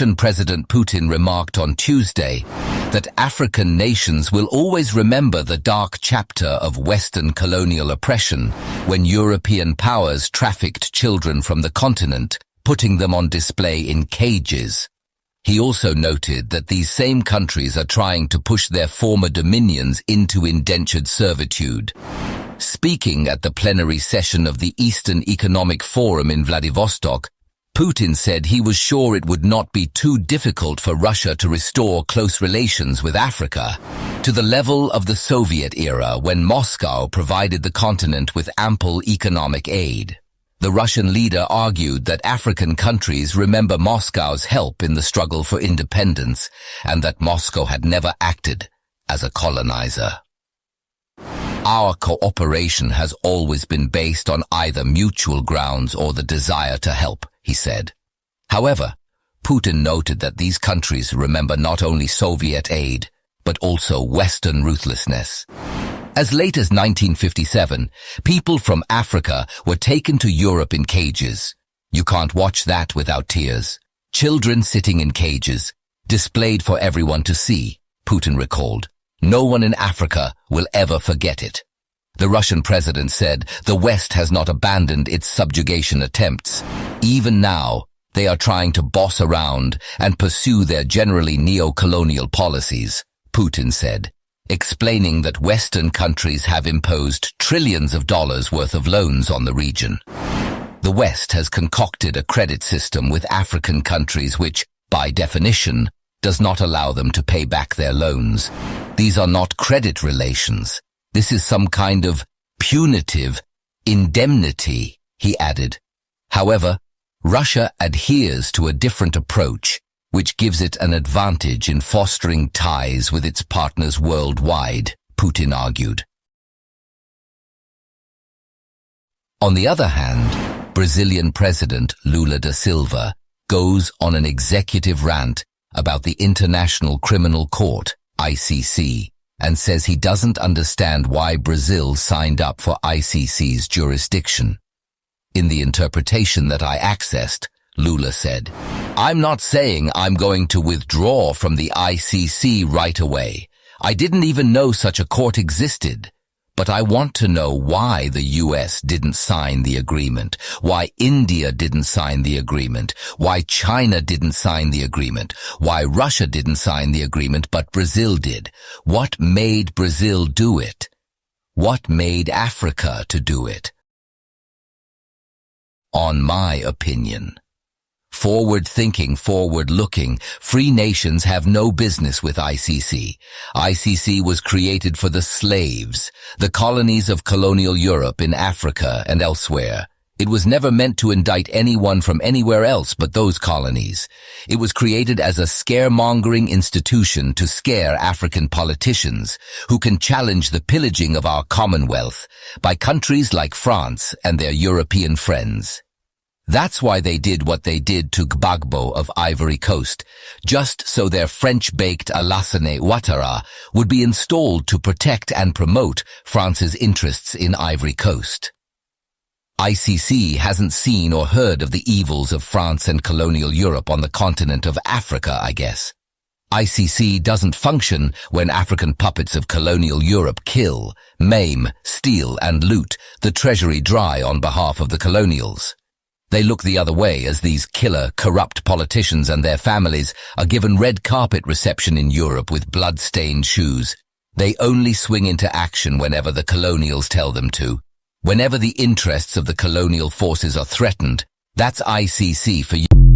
Russian President Putin remarked on Tuesday that African nations will always remember the dark chapter of Western colonial oppression when European powers trafficked children from the continent, putting them on display in cages. He also noted that these same countries are trying to push their former dominions into indentured servitude. Speaking at the plenary session of the Eastern Economic Forum in Vladivostok, Putin said he was sure it would not be too difficult for Russia to restore close relations with Africa to the level of the Soviet era when Moscow provided the continent with ample economic aid. The Russian leader argued that African countries remember Moscow's help in the struggle for independence and that Moscow had never acted as a colonizer. Our cooperation has always been based on either mutual grounds or the desire to help, he said. However, Putin noted that these countries remember not only Soviet aid, but also Western ruthlessness. As late as 1957, people from Africa were taken to Europe in cages. You can't watch that without tears. Children sitting in cages, displayed for everyone to see, Putin recalled. No one in Africa will ever forget it. The Russian president said the West has not abandoned its subjugation attempts. Even now, they are trying to boss around and pursue their generally neo-colonial policies, Putin said, explaining that Western countries have imposed trillions of dollars worth of loans on the region. The West has concocted a credit system with African countries which, by definition, does not allow them to pay back their loans. These are not credit relations. This is some kind of punitive indemnity, he added. However, Russia adheres to a different approach, which gives it an advantage in fostering ties with its partners worldwide, Putin argued. On the other hand, Brazilian President Lula da Silva goes on an executive rant about the International Criminal Court, ICC, and says he doesn't understand why Brazil signed up for ICC's jurisdiction. In the interpretation that I accessed, Lula said, "I'm not saying I'm going to withdraw from the ICC right away. I didn't even know such a court existed. But I want to know why the US didn't sign the agreement, why India didn't sign the agreement, why China didn't sign the agreement, why Russia didn't sign the agreement but Brazil did. What made Brazil do it? What made Africa to do it?" On my opinion, forward-thinking, forward-looking, free nations have no business with ICC. ICC was created for the slaves, the colonies of colonial Europe in Africa and elsewhere. It was never meant to indict anyone from anywhere else but those colonies. It was created as a scaremongering institution to scare African politicians who can challenge the pillaging of our Commonwealth by countries like France and their European friends. That's why they did what they did to Gbagbo of Ivory Coast, just so their French-baked Alassane Ouattara would be installed to protect and promote France's interests in Ivory Coast. ICC hasn't seen or heard of the evils of France and colonial Europe on the continent of Africa, I guess. ICC doesn't function when African puppets of colonial Europe kill, maim, steal, and loot the treasury dry on behalf of the colonials. They look the other way as these killer, corrupt politicians and their families are given red carpet reception in Europe with blood-stained shoes. They only swing into action whenever the colonials tell them to. Whenever the interests of the colonial forces are threatened, that's ICC for you.